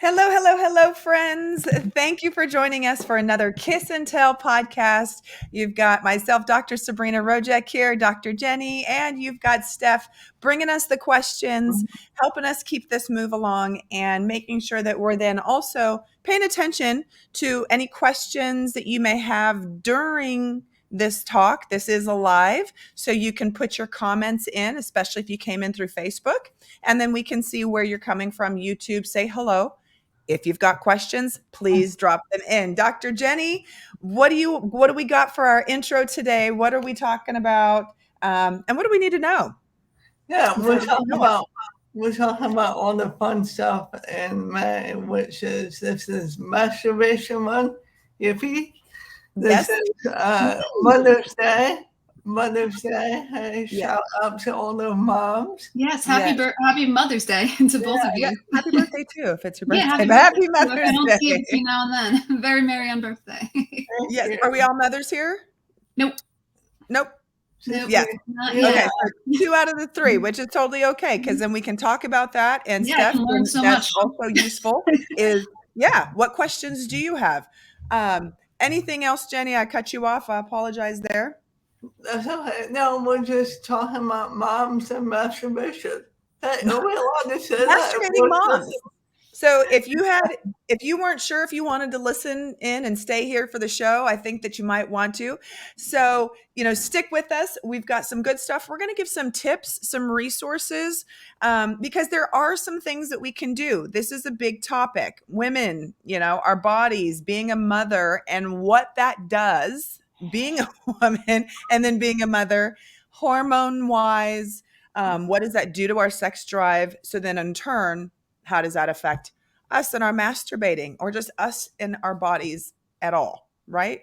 Hello, hello, hello, friends. Thank you for joining us for another Kiss and Tell podcast. You've got myself, Dr. Sabrina Rojek here, Dr. Jenny, and you've got Steph bringing us the questions, helping us keep this move along, and making sure that we're then also paying attention to any questions that you may have during this talk. This is a live, so you can put your comments in, especially if you came in through Facebook, and then we can see where you're coming from. YouTube, say hello. If you've got questions, please drop them in. Dr. Jenny, what do we got for our intro today? What are we talking about? And what do we need to know? Yeah, we're talking about all the fun stuff in May, which is this is masturbation month. Yippee! This Yes. is Mother's Day. Mother's Day. Hey, shout out to all the moms. Yes, happy Mother's Day to both of you. Yeah, happy birthday too, if it's your birthday. Yeah, happy birthday. Mother's I don't Day. see it between now and then. Very merry on birthday. Yes. Are we all mothers here? Nope. Yes. Okay. So 2 out of the 3, which is totally okay, because then we can talk about that. And Yeah, Steph, learn so that's much. also useful. What questions do you have? Anything else, Jenny? I cut you off. I apologize there. That's okay. No, we're just talking about moms and masturbation. Hey, are we allowed to say that? Masturbating moms. So if you weren't sure if you wanted to listen in and stay here for the show, I think that you might want to. So, stick with us. We've got some good stuff. We're going to give some tips, some resources, because there are some things that we can do. This is a big topic. Women, our bodies, being a mother, and what that does, being a woman and then being a mother, hormone-wise, what does that do to our sex drive? So then in turn, how does that affect us in our masturbating or just us in our bodies at all, right?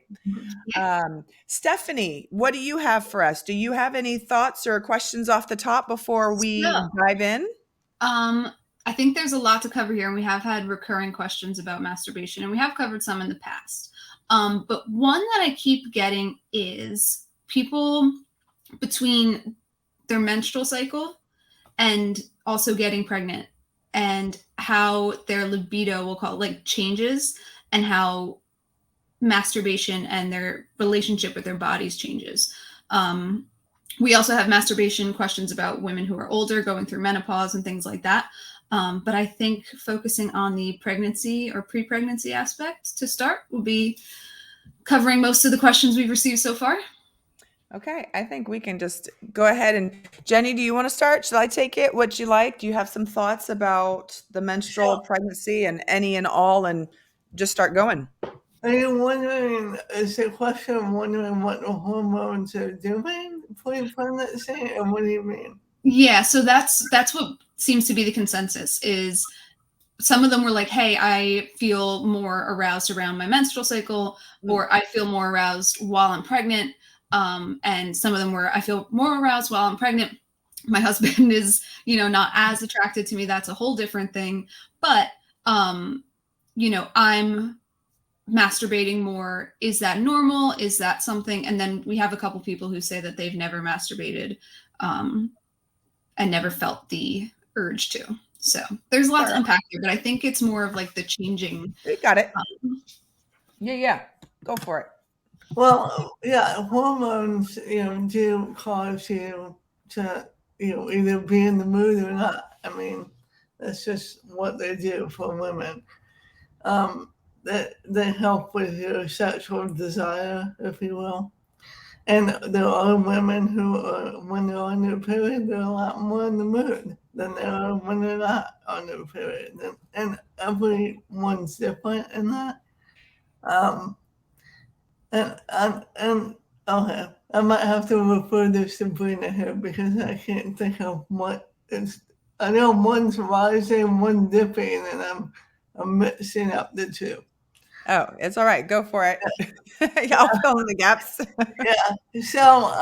Stephanie, what do you have for us? Do you have any thoughts or questions off the top before we dive in? I think there's a lot to cover here, and we have had recurring questions about masturbation, and we have covered some in the past. But one that I keep getting is people between their menstrual cycle and also getting pregnant, and how their libido, we'll call it, changes, and how masturbation and their relationship with their bodies changes. We also have masturbation questions about women who are older, going through menopause and things like that. But I think focusing on the pregnancy or pre-pregnancy aspect to start will be covering most of the questions we've received so far. Okay, I think we can just go ahead and Jenny, do you want to start? Should I take it? What you like? Do you have some thoughts about the menstrual pregnancy and any and all, and just start going? Are you wondering, is the question wondering what the hormones are doing pre-pregnancy, or what do you mean? Yeah, so that's what seems to be the consensus, is some of them were like, hey, I feel more aroused around my menstrual cycle, or I feel more aroused while I'm pregnant. And some of them were, I feel more aroused while I'm pregnant. My husband is, not as attracted to me. That's a whole different thing. But, I'm masturbating more. Is that normal? Is that something? And then we have a couple people who say that they've never masturbated and never felt the urge to. So there's a lot to unpack here, but I think it's more of like the changing. You got it. Yeah. Go for it. Well, yeah, hormones, do cause you to, either be in the mood or not. I mean, that's just what they do for women. They help with your sexual desire, if you will. And there are women who, when they're on their period, they're a lot more in the mood than they are when they're not on their period. And everyone's different in that. And okay, I might have to refer to Sabrina here because I can't think of what it's. I know one's rising, one's dipping, and I'm mixing up the two. Oh, it's all right. Go for it. I'll fill in the gaps. Yeah. So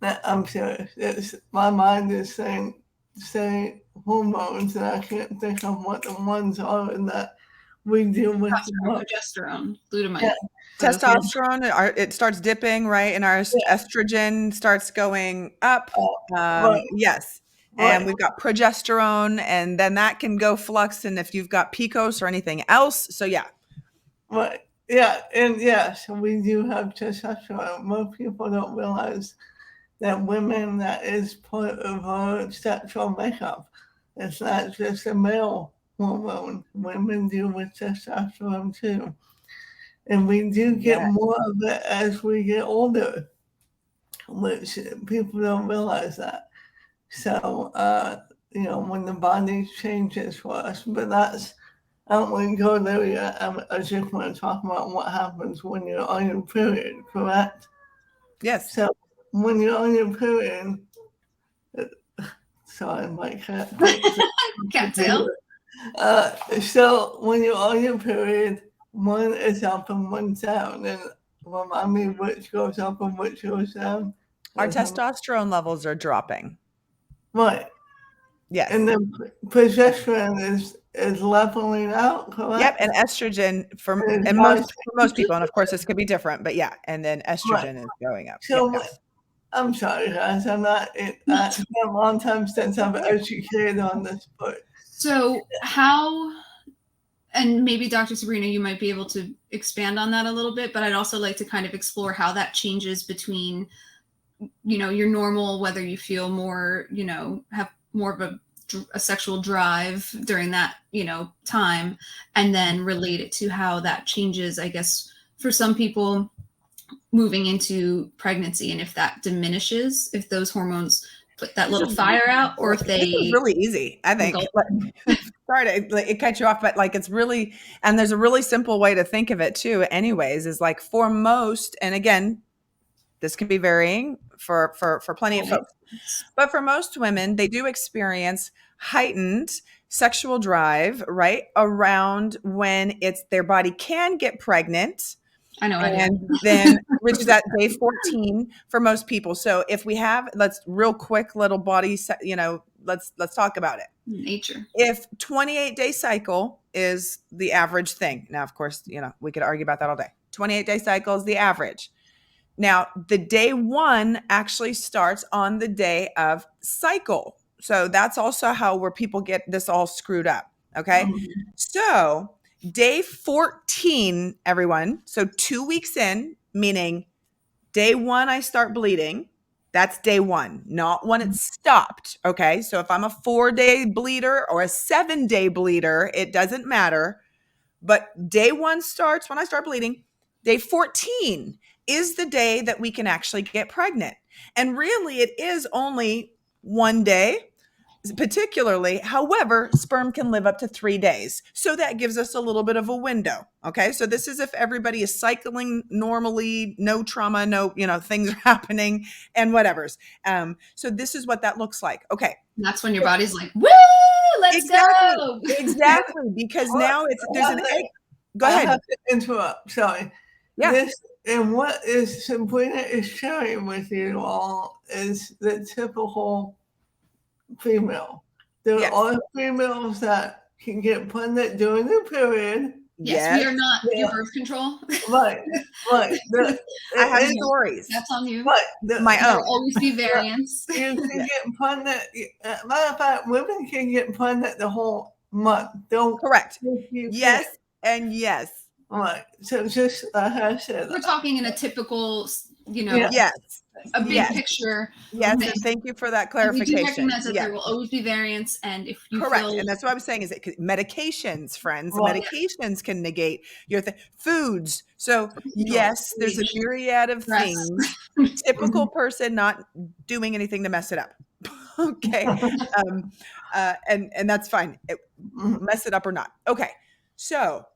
I'm serious. My mind is saying hormones, and I can't think of what the ones are in that. We deal with progesterone, glutamate. Yeah. Testosterone, it starts dipping, right? And our estrogen starts going up. Yes. and we've got progesterone, and then that can go flux. And if you've got PCOS or anything else, so yeah. Right. Yeah, and yes, we do have testosterone. Most people don't realize that women, that is part of our sexual makeup. It's not just a male hormone. Women deal with testosterone too. And we do get more of it as we get older, which people don't realize that. So, when the body changes for us, but that's, I don't want to go there yet. I just want to talk about what happens when you're on your period, correct? Yes. So, when you're on your period, sorry, my cat. Cattail. So, when you're on your period, one is up and one's down. And remind me which goes up and which goes down. Our testosterone levels are dropping. Right. Yes. And then progesterone is leveling out, correct? Yep, and estrogen for most people, and of course this could be different, but yeah, and then estrogen is going up. So I'm sorry, guys. It's been a long time since I've educated on this, but so how, and maybe Dr. Sabrina, you might be able to expand on that a little bit, but I'd also like to kind of explore how that changes between, your normal, whether you feel more, have more of a sexual drive during that, time, and then relate it to how that changes, I guess, for some people moving into pregnancy, and if that diminishes, if those hormones put that little fire out, or if they... This is really easy, I think. Sorry to cut you off, but it's really, and there's a really simple way to think of it too, anyways, is for most, and again, this can be varying for plenty of folks, but for most women, they do experience heightened sexual drive right around when their body can get pregnant. I know. And then, which is at day 14 for most people. So if we have, let's real quick little body, let's talk about it. Nature. If 28-day cycle is the average thing. Now, of course, we could argue about that all day. 28-day cycle is the average. Now, the day one actually starts on the day of cycle. So that's also where people get this all screwed up. Okay. Mm-hmm. So day 14, everyone. So 2 weeks in, meaning day one, I start bleeding. That's day one, not when it stopped. Okay. So if I'm a 4-day bleeder or a 7-day bleeder, it doesn't matter. But day one starts when I start bleeding. Day 14 is the day that we can actually get pregnant. And really, it is only one day, particularly. However, sperm can live up to 3 days. So that gives us a little bit of a window. Okay. So this is if everybody is cycling normally, no trauma, no, things are happening and whatever's. So this is what that looks like. Okay. And that's when your body's like, woo, let's go. Exactly. Because now there's an egg. Go ahead. I have to interrupt. Sorry. Yeah. And what Sabrina is sharing with you all is the typical female. There are females that can get pregnant during their period. Yes, we are not your birth control. Right. I have stories. That's on you. Right. My own. There will always be variance. You can get pregnant. Matter of fact, women can get pregnant the whole month. Correct. Yes and yes. Right. So just I said, we're talking in a typical, yes, a big picture. Yes, and thank you for that clarification. We do recognize that there will always be variance, and if you correct, and that's what I was saying is that medications, friends, medications can negate your foods. So yes, there's a myriad of things. Typical person not doing anything to mess it up. Okay, and that's fine. Mess it up or not. Okay, so.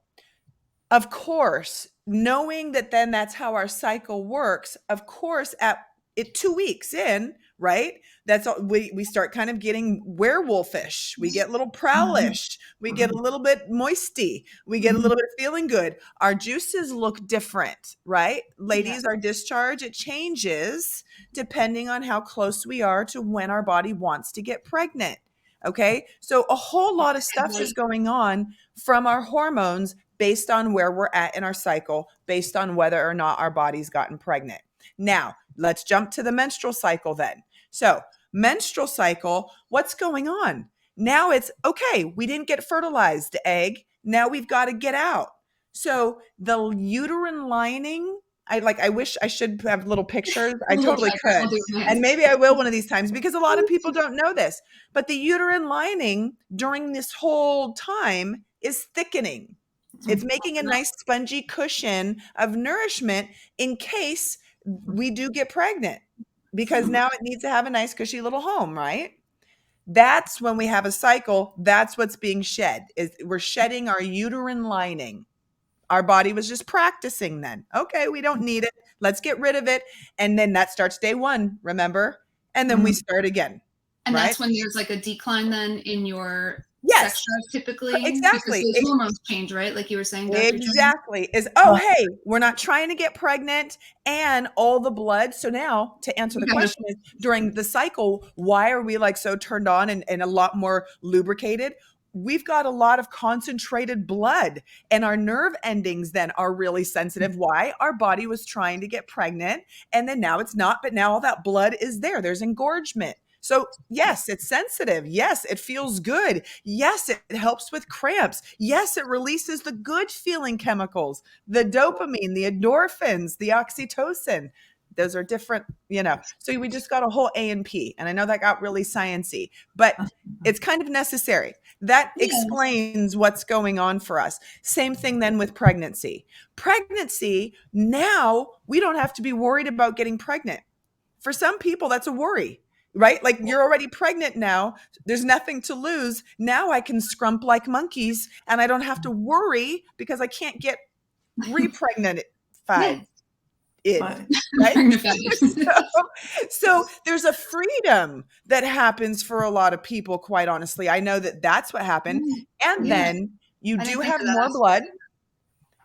Of course, knowing that then that's how our cycle works, of course, at 2 weeks in, right? That's all, we start kind of getting werewolfish. We get a little prowlish. We get a little bit moisty. We get a little bit of feeling good. Our juices look different, right? Ladies, our discharge, it changes depending on how close we are to when our body wants to get pregnant. Okay. So a whole lot of stuff is going on from our hormones based on where we're at in our cycle, based on whether or not our body's gotten pregnant. Now, let's jump to the menstrual cycle then. So menstrual cycle, what's going on? Now it's okay, we didn't get fertilized egg. Now we've got to get out. So the uterine lining, I wish I should have little pictures. I totally could. And maybe I will one of these times, because a lot of people don't know this. But the uterine lining during this whole time is thickening. It's making a nice spongy cushion of nourishment in case we do get pregnant, because now it needs to have a nice cushy little home, right? That's when we have a cycle. That's what's being shed. Is we're shedding our uterine lining. Our body was just practicing then. Okay, we don't need it. Let's get rid of it. And then that starts day one, remember? And then we start again. And right? that's when there's like a decline then in your Yes. sex drive typically. Exactly. Because those hormones change, right? Like you were saying, Dr. Exactly. Is, oh, hey, we're not trying to get pregnant and all the blood. So now to answer the question is, during the cycle, why are we like so turned on and a lot more lubricated? We've got a lot of concentrated blood, and our nerve endings then are really sensitive. Why? Our body was trying to get pregnant, and then now it's not, but now all that blood is there. There's engorgement. So yes, it's sensitive. Yes, it feels good. Yes, it helps with cramps. Yes, it releases the good feeling chemicals, the dopamine, the endorphins, the oxytocin. Those are different, so we just got a whole A and P. And I know that got really sciencey, but it's kind of necessary. That explains what's going on for us. Same thing then with pregnancy. Pregnancy, now we don't have to be worried about getting pregnant. For some people, that's a worry, right? Like, you're already pregnant now. There's nothing to lose. Now I can scrump like monkeys and I don't have to worry because I can't get repregnant. Right? So there's a freedom that happens for a lot of people, quite honestly. I know that that's what happened. And then you do have more blood.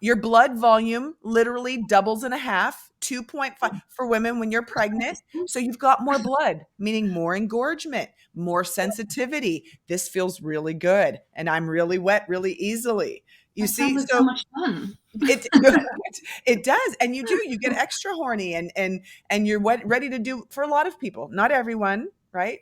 Your blood volume literally doubles in a half, 2.5 for women when you're pregnant. So you've got more blood, meaning more engorgement, more sensitivity. This feels really good. And I'm really wet really easily. You see, so much fun. It does. And you get extra horny and you're ready to do, for a lot of people, not everyone, right?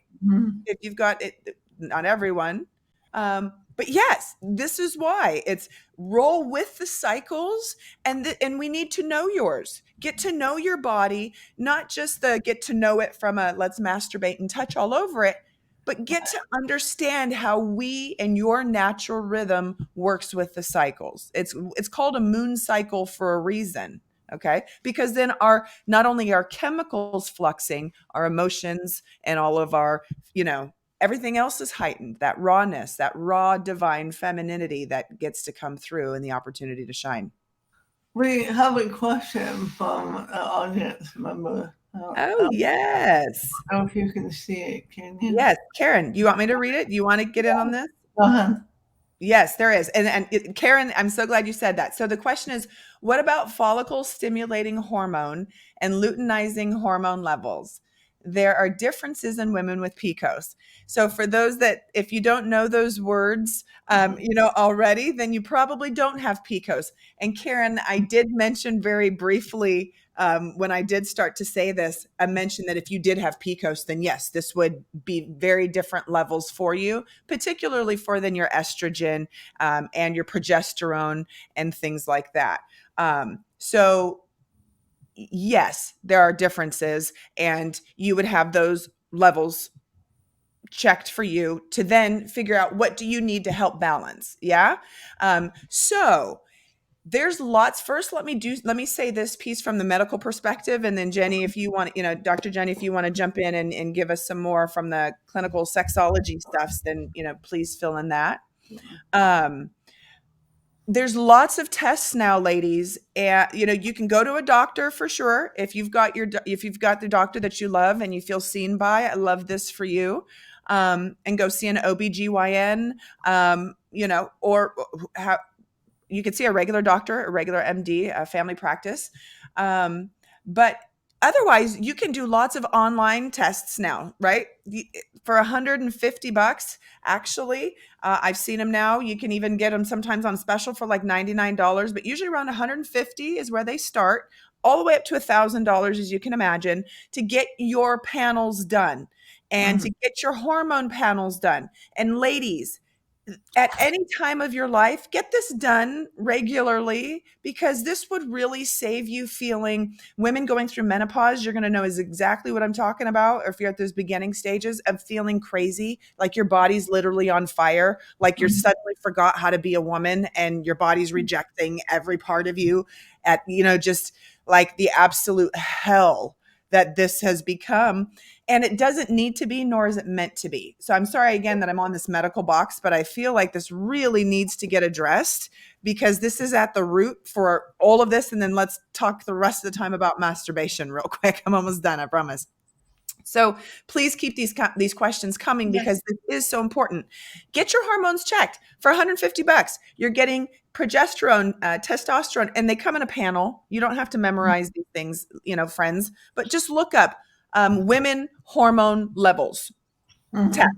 If you've got it, not everyone. But yes, this is why it's roll with the cycles, and we need to know yours. Get to know your body, not just get to know it from a let's masturbate and touch all over it, but get to understand how we and your natural rhythm works with the cycles. It's called a moon cycle for a reason. Okay. Because then not only our chemicals fluxing, our emotions and all of our, everything else is heightened. That rawness, that raw divine femininity that gets to come through and the opportunity to shine. We have a question from an audience member. Yes. I don't know if you can see it. Can you? Yes. Karen, you want me to read it? Do you want to get in on this? Yes, there is. And Karen, I'm so glad you said that. So the question is, what about follicle stimulating hormone and luteinizing hormone levels? There are differences in women with PCOS. So for those that, if you don't know those words, already, then you probably don't have PCOS. And Karen, I did mention very briefly when I did start to say this, I mentioned that if you did have PCOS, then yes, this would be very different levels for you, particularly for then your estrogen and your progesterone and things like that. So yes, there are differences, and you would have those levels checked for you to then figure out what do you need to help balance. Yeah. So there's lots. First, let me say this piece from the medical perspective. And then Jenny, if you want, Dr. Jenny, if you want to jump in and give us some more from the clinical sexology stuffs, then, please fill in that. There's lots of tests now, ladies. And, you can go to a doctor for sure. If you've got the doctor that you love and you feel seen by, I love this for you. And go see an OBGYN, or you could see a regular doctor, a regular MD, a family practice. But otherwise, you can do lots of online tests now, right? For $150, actually, I've seen them now. You can even get them sometimes on special for like $99, but usually around $150 is where they start, all the way up to $1,000, as you can imagine, to get your panels done. and to get your hormone panels done. And ladies, at any time of your life, get this done regularly, because this would really save you feeling, women going through menopause, you're going to know is exactly what I'm talking about. Or if you're at those beginning stages of feeling crazy, like your body's literally on fire, like you're suddenly forgot how to be a woman and your body's rejecting every part of you at, just like the absolute hell that this has become. And it doesn't need to be, nor is it meant to be. So I'm sorry again that I'm on this medical box, but I feel like this really needs to get addressed, because this is at the root for all of this. And then let's talk the rest of the time about masturbation real quick. I'm almost done, I promise. So please keep these questions coming, because this is so important. Get your hormones checked for $150. You're getting progesterone, testosterone, and they come in a panel. You don't have to memorize these things, friends, but just look up women hormone levels test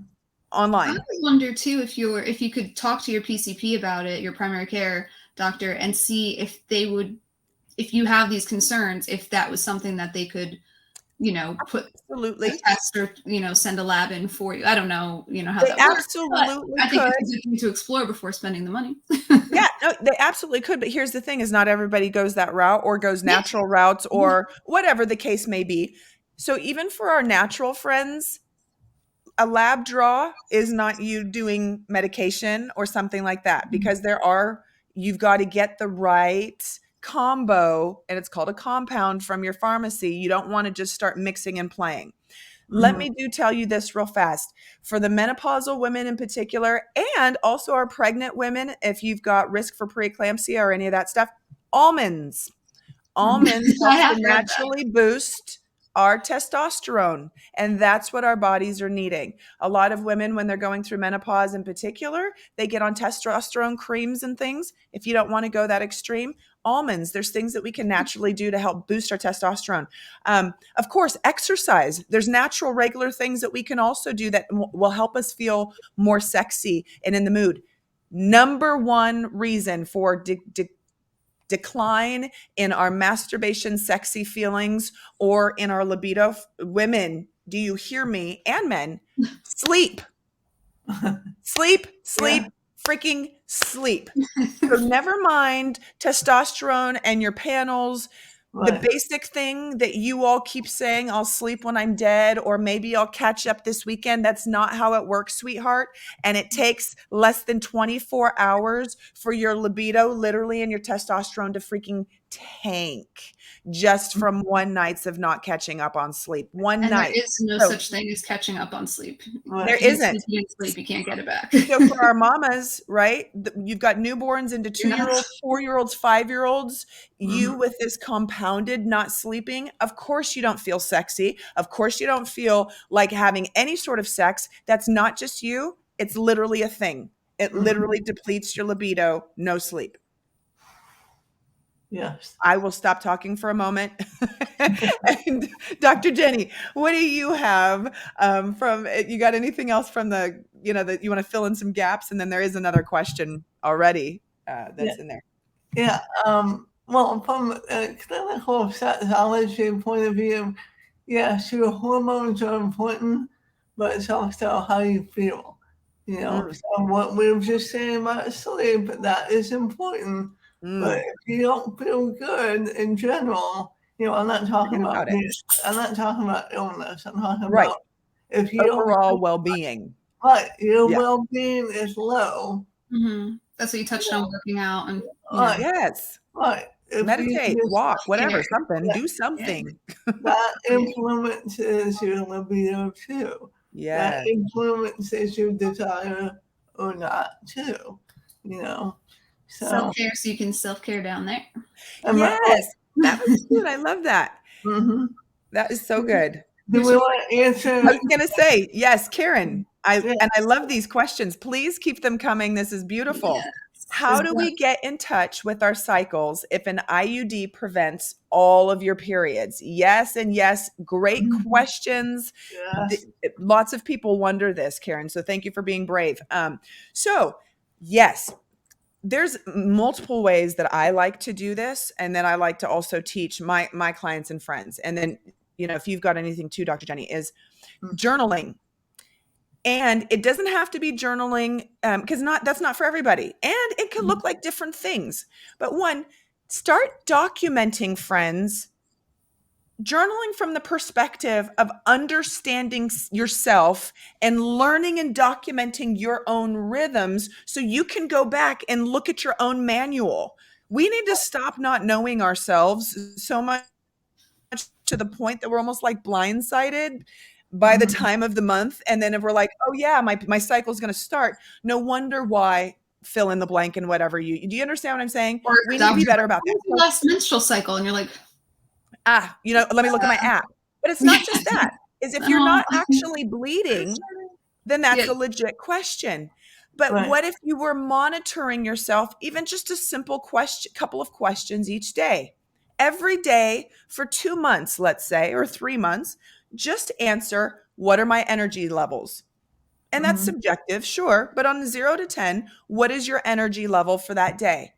online. I wonder too if you could talk to your PCP about it, your primary care doctor, and see if if you have these concerns, if that was something that they could put absolutely a test or send a lab in for you. I don't know how they that absolutely works, I think it's a good thing to explore before spending the money. Yeah, no, they absolutely could. But here's the thing, is not everybody goes that route or goes natural routes or whatever the case may be. So even for our natural friends, a lab draw is not you doing medication or something like that, because you've got to get the right combo, and it's called a compound, from your pharmacy. You don't want to just start mixing and playing. Let me tell you this real fast. For the menopausal women in particular, and also our pregnant women, if you've got risk for preeclampsia or any of that stuff, almonds help to naturally boost our testosterone. And that's what our bodies are needing. A lot of women, when they're going through menopause in particular, they get on testosterone creams and things. If you don't want to go that extreme, almonds, there's things that we can naturally do to help boost our testosterone. Of course, exercise. There's natural, regular things that we can also do that will help us feel more sexy and in the mood. Number one reason for decline in our masturbation sexy feelings or in our libido, women, do you hear me? And men, sleep. Sleep, freaking sleep. So never mind testosterone and your panels. The basic thing that you all keep saying, I'll sleep when I'm dead, or maybe I'll catch up this weekend. That's not how it works, sweetheart. And it takes less than 24 hours for your libido, literally, and your testosterone to freaking tank, just from one night's of not catching up on sleep. One night. There is no such thing as catching up on sleep. There isn't. If you sleep, you can't get it back. So for our mamas, right? You've got newborns into 2-year-olds, 4-year-olds, 5-year-olds. You with this compounded not sleeping, of course you don't feel sexy. Of course you don't feel like having any sort of sex. That's not just you. It's literally a thing. It literally depletes your libido. No sleep. Yes. I will stop talking for a moment. And Dr. Jenny, what do you have you got anything else from that you want to fill in some gaps? And then there is another question already that's in there. Yeah. Well, from a clinical sexology point of view, yes, your hormones are important, but it's also how you feel. So what we were just saying about sleep, that is important. But if you don't feel good in general, I'm not talking about illness. I'm talking about if you overall well-being. Right, your well-being is low. That's what you touched on, working out and yes. Right. If meditate, walk, whatever, something, do something. That influences your libido too. Yeah. That influences your desire or not too. So self-care, so you can self-care down there. Yes, that was good. I love that. That is so good. Do we want to answer? I was going to say, yes, Karen. And I love these questions. Please keep them coming. This is beautiful. Yes. How do we get in touch with our cycles if an IUD prevents all of your periods? Yes, and yes, great questions. Yes. Lots of people wonder this, Karen. So thank you for being brave. So yes, there's multiple ways that I like to do this. And then I like to also teach my clients and friends. And then, if you've got anything too, Dr. Jenny, is journaling. And it doesn't have to be journaling, because that's not for everybody. And it can look like different things. But one, start documenting, friends, journaling from the perspective of understanding yourself and learning and documenting your own rhythms so you can go back and look at your own manual. We need to stop not knowing ourselves so much to the point that we're almost like blindsided by the time of the month. And then if we're like, oh yeah, my cycle is going to start. No wonder why, fill in the blank and whatever do you understand what I'm saying? Or We need to be better about that. Last menstrual cycle, and you're like, let me look at my app. But it's not just that. Is if you're not actually bleeding, then that's a legit question. But what if you were monitoring yourself, even just a simple couple of questions each day? Every day for 2 months, let's say, or 3 months, just answer, what are my energy levels? And that's subjective, sure. But on 0 to 10, what is your energy level for that day?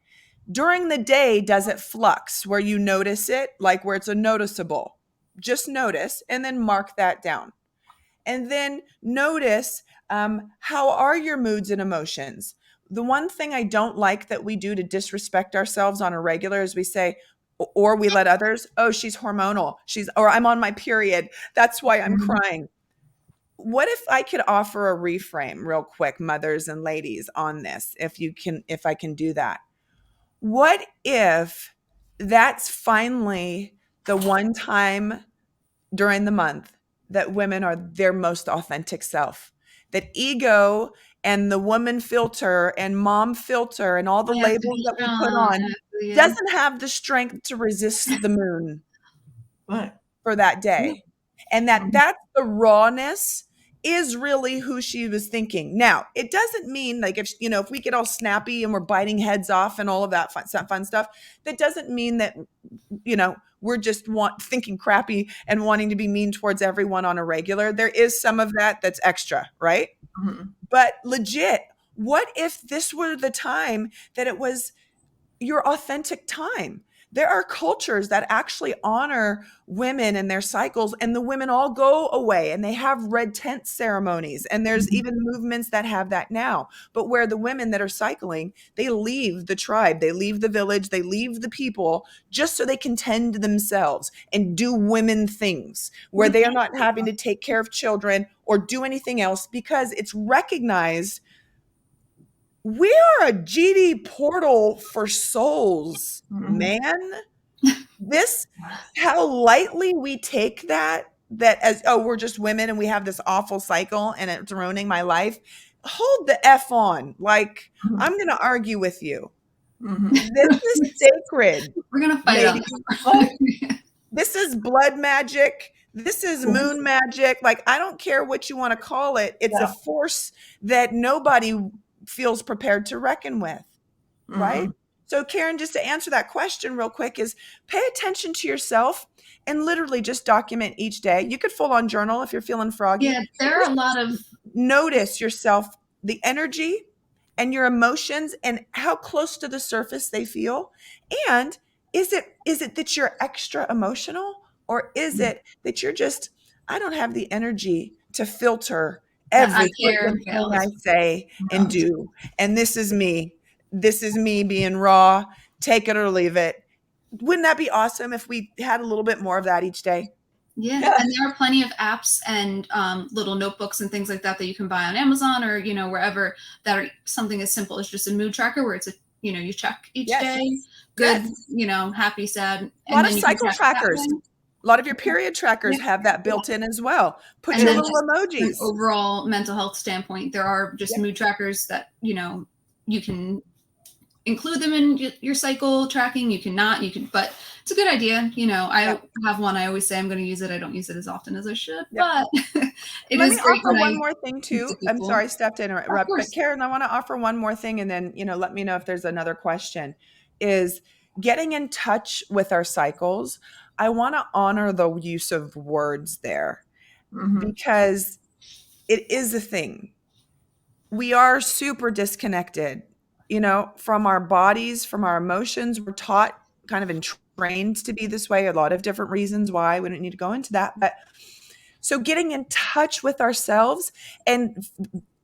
During the day, does it flux where you notice it, like where it's a noticeable? Just notice and then mark that down. And then notice, how are your moods and emotions? The one thing I don't like that we do to disrespect ourselves on a regular is we say, or we let others, oh, she's hormonal. Or I'm on my period. That's why I'm crying. What if I could offer a reframe real quick, mothers and ladies, on this, if I can do that? What if that's finally the one time during the month that women are their most authentic self? That ego and the woman filter and mom filter and all the labels that we put on doesn't have the strength to resist the moon for that day. And that's the rawness is really who she was thinking. Now, it doesn't mean like if we get all snappy and we're biting heads off and all of that fun stuff, that doesn't mean that, we're just thinking crappy and wanting to be mean towards everyone on a regular. There is some of that that's extra, right? But legit, what if this were the time that it was your authentic time? There are cultures that actually honor women and their cycles, and the women all go away and they have red tent ceremonies. And there's even movements that have that now, but where the women that are cycling, they leave the tribe, they leave the village, they leave the people just so they can tend to themselves and do women things where they are not having to take care of children or do anything else, because it's recognized we are a GD portal for souls, man. How lightly we take that as, oh, we're just women and we have this awful cycle and it's ruining my life. Hold the F on. Like, I'm going to argue with you. This is sacred. We're going to fight on this. This is blood magic. This is moon magic. Like, I don't care what you want to call it. It's a force that nobody feels prepared to reckon with, right? So Karen, just to answer that question real quick, is pay attention to yourself and literally just document each day. You could full on journal if you're feeling froggy. Yeah, there are a lot of... Notice yourself, the energy and your emotions and how close to the surface they feel. And is it that you're extra emotional, or is it that you're just, I don't have the energy to filter every thing I say and do. And this is me. This is me being raw. Take it or leave it. Wouldn't that be awesome if we had a little bit more of that each day? Yeah. And there are plenty of apps and little notebooks and things like that you can buy on Amazon or, wherever, that are something as simple as just a mood tracker where it's you check each day. Good, happy, sad. A lot of cycle trackers. A lot of your period trackers have that built in as well. Put your little emojis. From an overall mental health standpoint, there are just mood trackers that, you can include them in your cycle tracking. You cannot, but it's a good idea. I have one. I always say I'm going to use it. I don't use it as often as I should, but Let me offer one more thing too. I'm sorry, Steph, to interrupt, but Karen, I want to offer one more thing, and then, let me know if there's another question, is getting in touch with our cycles. I want to honor the use of words there because it is a thing. We are super disconnected, from our bodies, from our emotions. We're taught, kind of trained to be this way. A lot of different reasons why. We don't need to go into that. But So getting in touch with ourselves, and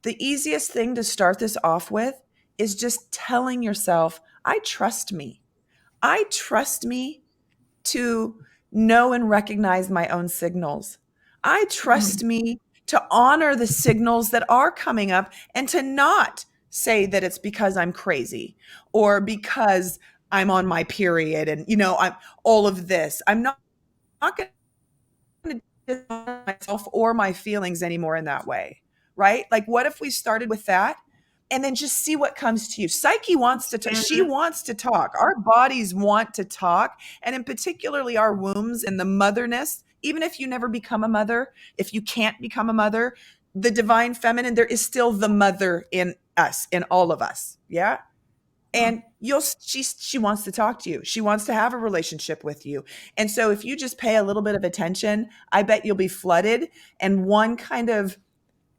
the easiest thing to start this off with is just telling yourself, I trust me. I trust me to know and recognize my own signals. I trust me to honor the signals that are coming up and to not say that it's because I'm crazy or because I'm on my period and I'm all of this. I'm not going to dishonor myself or my feelings anymore in that way, right? Like, what if we started with that and then just see what comes to you? Psyche wants to talk. She wants to talk. Our bodies want to talk. And in particularly our wombs and the motherness, even if you never become a mother, if you can't become a mother, the divine feminine, there is still the mother in us, in all of us. Yeah. And she wants to talk to you. She wants to have a relationship with you. And so if you just pay a little bit of attention, I bet you'll be flooded. And one kind of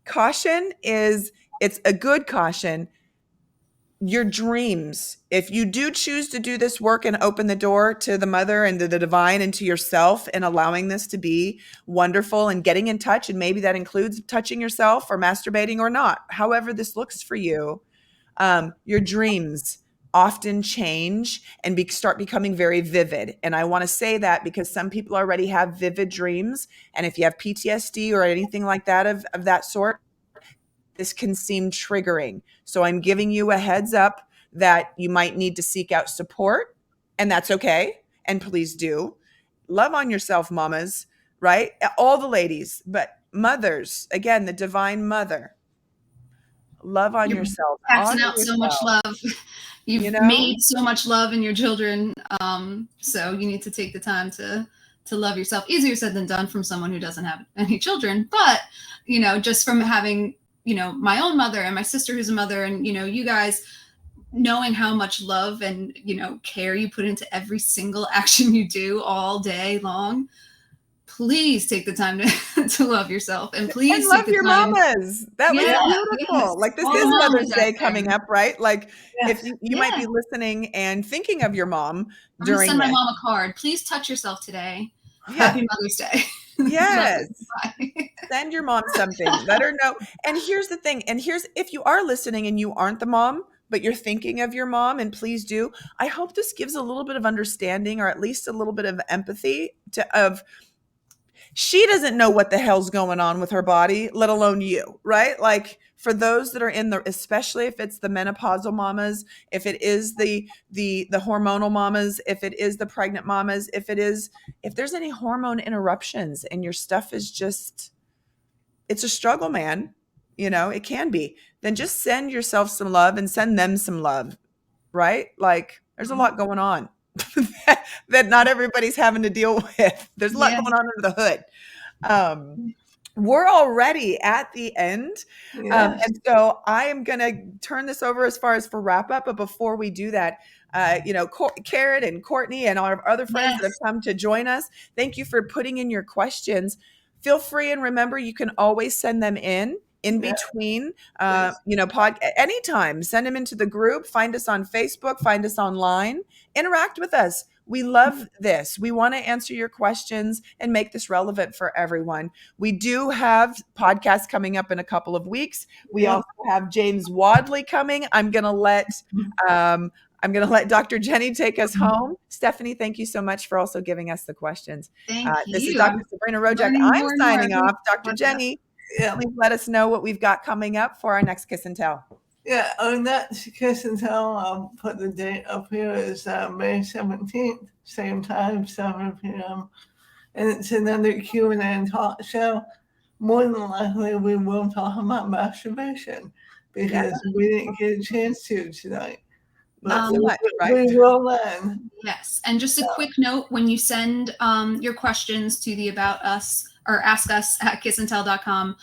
caution is, it's a good caution, your dreams. If you do choose to do this work and open the door to the mother and to the divine and to yourself and allowing this to be wonderful and getting in touch, and maybe that includes touching yourself or masturbating or not, however this looks for you, your dreams often change and start becoming very vivid. And I want to say that because some people already have vivid dreams. And if you have PTSD or anything like that of that sort, this can seem triggering. So I'm giving you a heads up that you might need to seek out support, and that's okay. And please do. Love on yourself, mamas, right? All the ladies, but mothers, again, the divine mother. Love on You're yourself. passing Honor out so much yourself. love. You've made so much love in your children. So you need to take the time to love yourself. Easier said than done from someone who doesn't have any children. But, just from having, my own mother and my sister who's a mother, and, you guys knowing how much love and, care you put into every single action you do all day long. Please take the time to love yourself, and please love take the your time. mamas. That was beautiful. Yes. Like, this All is the Mother's mamas Day out there. coming up, right? Like, Yes. if you might be listening and thinking of your mom I'm during gonna send my this. mom a card. Please touch yourself today. Yeah. Happy Mother's Day. Yes. Bye. Send your mom something. Let her know. And here's the thing. And here's, if you are listening and you aren't the mom, but you're thinking of your mom, and please do, I hope this gives a little bit of understanding, or at least a little bit of empathy of, she doesn't know what the hell's going on with her body, let alone you, right? Like, for those that are in the, especially if it's the menopausal mamas, if it is the hormonal mamas, if it is the pregnant mamas, if there's any hormone interruptions and your stuff is just, it's a struggle, man. It can be. Then just send yourself some love and send them some love, right? Like, there's a lot going on that not everybody's having to deal with. There's a lot going on under the hood. We're already at the end. Yes. And so I am going to turn this over as far as for wrap up. But before we do that, Karen and Courtney and our other friends that have come to join us, thank you for putting in your questions. Feel free, and remember, you can always send them in between, anytime. Send them into the group. Find us on Facebook. Find us online. Interact with us. We love this. We want to answer your questions and make this relevant for everyone. We do have podcasts coming up in a couple of weeks. We also have James Wadley coming. I'm going to let Dr. Jenny take us home. Stephanie, thank you so much for also giving us the questions. Thank you. This is Dr. Sabrina Rojak. I'm signing off. Dr. Jenny, please let us know what we've got coming up for our next Kiss and Tell. Yeah, on that Kiss and Tell, I'll put the date up here. It's May 17th, same time, 7 p.m. And it's another Q&A and talk show. More than likely, we will talk about masturbation because we didn't get a chance to tonight. But we will then. Yes, and just a quick note, when you send your questions to the About Us or Ask Us at kissandtell.com,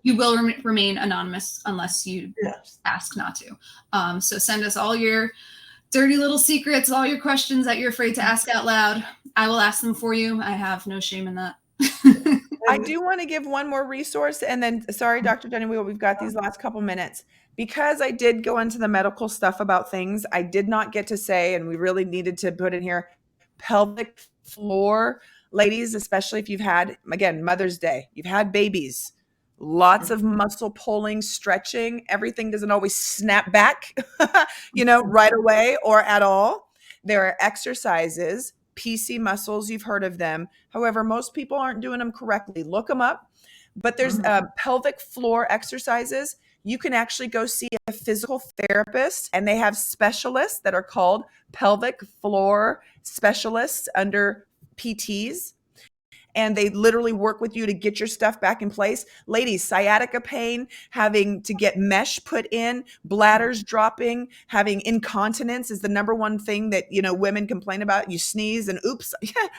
you will remain anonymous unless you ask not to. So send us all your dirty little secrets, all your questions that you're afraid to ask out loud. I will ask them for you. I have no shame in that. I do want to give one more resource, and then, sorry, Dr. Jenny, we've got these last couple minutes. Because I did go into the medical stuff about things, I did not get to say, and we really needed to put in here, Pelvic Floor. Ladies, especially if you've had, again, Mother's Day, you've had babies, lots of muscle pulling, stretching. Everything doesn't always snap back, right away or at all. There are exercises, PC muscles, you've heard of them. However, most people aren't doing them correctly. Look them up. But there's pelvic floor exercises. You can actually go see a physical therapist, and they have specialists that are called pelvic floor specialists under PTs. And they literally work with you to get your stuff back in place. Ladies, sciatica pain, having to get mesh put in, bladders dropping, having incontinence is the number one thing that, women complain about. You sneeze and oops,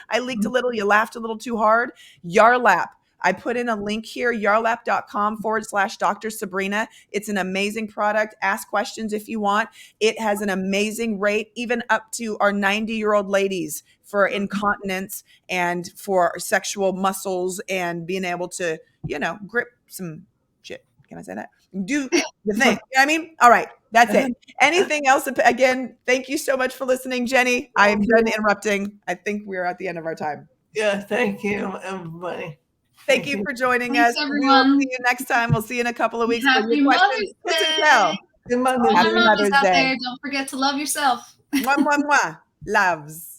I leaked a little, you laughed a little too hard. Yarlap. I put in a link here, yarlap.com/Dr. Sabrina. It's an amazing product. Ask questions if you want. It has an amazing rate, even up to our 90-year-old ladies for incontinence and for sexual muscles and being able to, grip some shit. Can I say that? Do the thing. You know what I mean? All right. That's it. Anything else? Again, thank you so much for listening, Jenny. I'm done interrupting. I think we're at the end of our time. Yeah, thank you, everybody. Thank you for joining Thanks, us. everyone. We'll see you next time. We'll see you in a couple of weeks. Happy Mother's Day. Happy All Mother's our Day. mothers out there, don't forget to love yourself. Mwah, mwah, mwah. Loves.